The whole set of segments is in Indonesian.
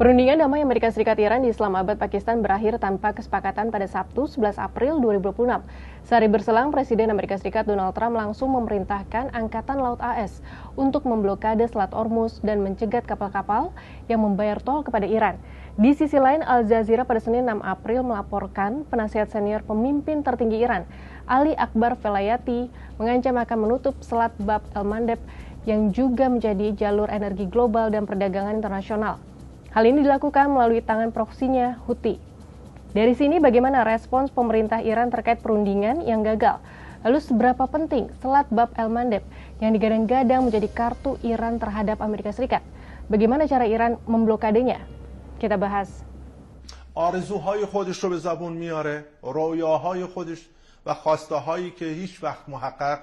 Perundingan damai Amerika Serikat-Iran di Islamabad, Pakistan berakhir tanpa kesepakatan pada Sabtu 11 April 2026. Sehari berselang, Presiden Amerika Serikat Donald Trump langsung memerintahkan Angkatan Laut AS untuk memblokade Selat Hormuz dan mencegat kapal-kapal yang membayar tol kepada Iran. Di sisi lain, Al Jazeera pada Senin 6 April melaporkan penasihat senior pemimpin tertinggi Iran, Ali Akbar Velayati, mengancam akan menutup Selat Bab el-Mandeb yang juga menjadi jalur energi global dan perdagangan internasional. Hal ini dilakukan melalui tangan proksinya, Houthi. Dari sini bagaimana respons pemerintah Iran terkait perundingan yang gagal? Lalu seberapa penting Selat Bab el-Mandeb yang digadang-gadang menjadi kartu Iran terhadap Amerika Serikat? Bagaimana cara Iran memblokadenya? Kita bahas. آرزوهای خودش رو به زبون میاره، رویاهای خودش و خواسته‌هایی که هیچ وقت محقق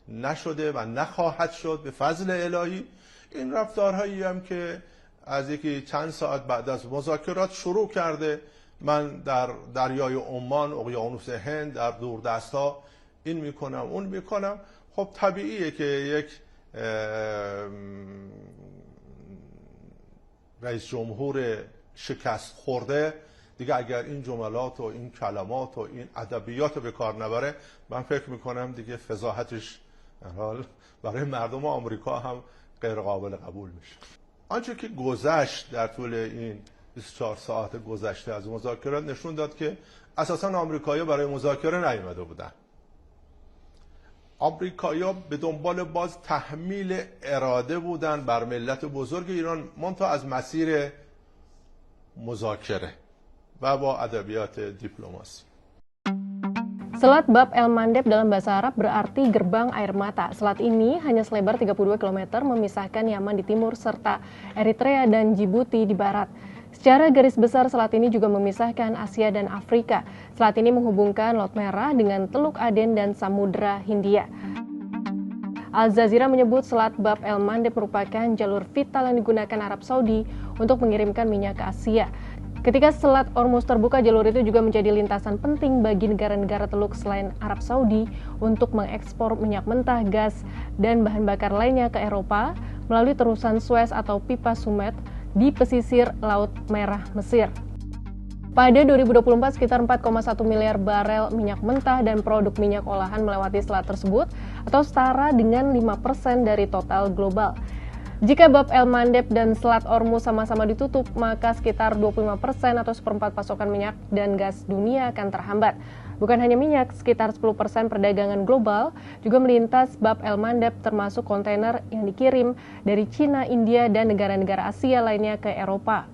نشده و نخواهد شد به فضل الهی. این رفتارهایی هم که از یکی چند ساعت بعد از مذاکرات شروع کرده. من در دریای عمان، اقیانوس هند، در دوردست‌ها این میکنم اون میکنم. خب طبیعیه که یک رئیس جمهور شکست خورده دیگه اگر این جملات و این کلمات و این ادبیات رو به کار نبره، من فکر میکنم دیگه فضاحتش برای مردم آمریکا هم غیر قابل قبول میشه. آنچه که گذشت در طول این 24 ساعت گذشته از مذاکرات نشون داد که اساساً آمریکایی‌ها برای مذاکره نیامده بودن. آمریکایی‌ها به دنبال باز تحمیل اراده بودن بر ملت بزرگ ایران، منتها از مسیر مذاکره و با ادبیات دیپلماسی. Selat Bab el-Mandeb dalam bahasa Arab berarti gerbang air mata. Selat ini hanya selebar 32 km memisahkan Yaman di timur serta Eritrea dan Djibouti di barat. Secara garis besar selat ini juga memisahkan Asia dan Afrika. Selat ini menghubungkan Laut Merah dengan Teluk Aden dan Samudra Hindia. Al Jazeera menyebut Selat Bab el-Mandeb merupakan jalur vital yang digunakan Arab Saudi untuk mengirimkan minyak ke Asia. Ketika Selat Hormuz terbuka, jalur itu juga menjadi lintasan penting bagi negara-negara Teluk selain Arab Saudi untuk mengekspor minyak mentah, gas, dan bahan bakar lainnya ke Eropa melalui terusan Suez atau pipa Sumet di pesisir Laut Merah Mesir. Pada 2024, sekitar 4,1 miliar barel minyak mentah dan produk minyak olahan melewati selat tersebut atau setara dengan 5% dari total global. Jika Bab el-Mandeb dan Selat Hormuz sama-sama ditutup, maka sekitar 25% atau seperempat pasokan minyak dan gas dunia akan terhambat. Bukan hanya minyak, sekitar 10% perdagangan global juga melintas Bab el-Mandeb, termasuk kontainer yang dikirim dari Cina, India, dan negara-negara Asia lainnya ke Eropa.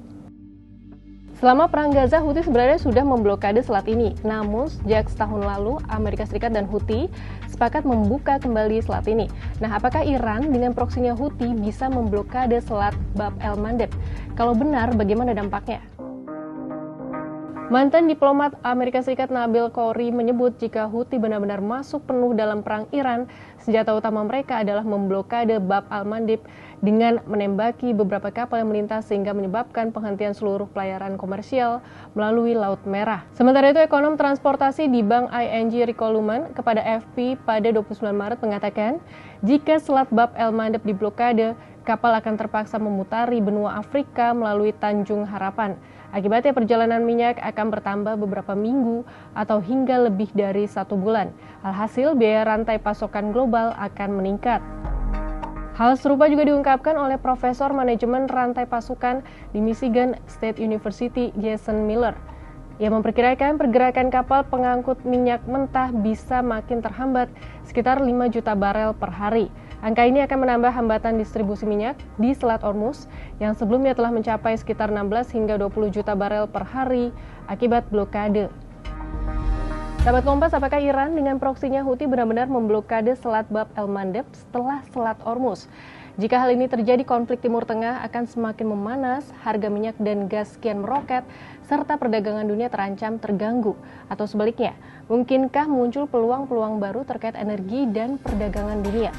Selama Perang Gaza, Houthi sebenarnya sudah memblokade selat ini. Namun, sejak setahun lalu, Amerika Serikat dan Houthi sepakat membuka kembali selat ini. Nah, apakah Iran dengan proksinya Houthi bisa memblokade Selat Bab el-Mandeb? Kalau benar, bagaimana dampaknya? Mantan diplomat Amerika Serikat Nabil Kauri menyebut jika Houthi benar-benar masuk penuh dalam perang Iran, senjata utama mereka adalah memblokade Bab el-Mandeb dengan menembaki beberapa kapal yang melintas sehingga menyebabkan penghentian seluruh pelayaran komersial melalui Laut Merah. Sementara itu, ekonom transportasi di Bank ING Rico Luman kepada AFP pada 29 Maret mengatakan, jika Selat Bab el-Mandeb diblokade, kapal akan terpaksa memutari benua Afrika melalui Tanjung Harapan. Akibatnya perjalanan minyak akan bertambah beberapa minggu atau hingga lebih dari 1 bulan. Alhasil biaya rantai pasokan global akan meningkat. Hal serupa juga diungkapkan oleh Profesor Manajemen Rantai Pasukan di Michigan State University, Jason Miller. Ia memperkirakan pergerakan kapal pengangkut minyak mentah bisa makin terhambat sekitar 5 juta barel per hari. Angka ini akan menambah hambatan distribusi minyak di Selat Hormuz yang sebelumnya telah mencapai sekitar 16 hingga 20 juta barel per hari akibat blokade. Sahabat Kompas, apakah Iran dengan proksinya Houthi benar-benar memblokade Selat Bab el-Mandeb setelah Selat Hormuz? Jika hal ini terjadi, konflik Timur Tengah akan semakin memanas, harga minyak dan gas kian meroket, serta perdagangan dunia terancam terganggu. Atau sebaliknya, mungkinkah muncul peluang-peluang baru terkait energi dan perdagangan dunia?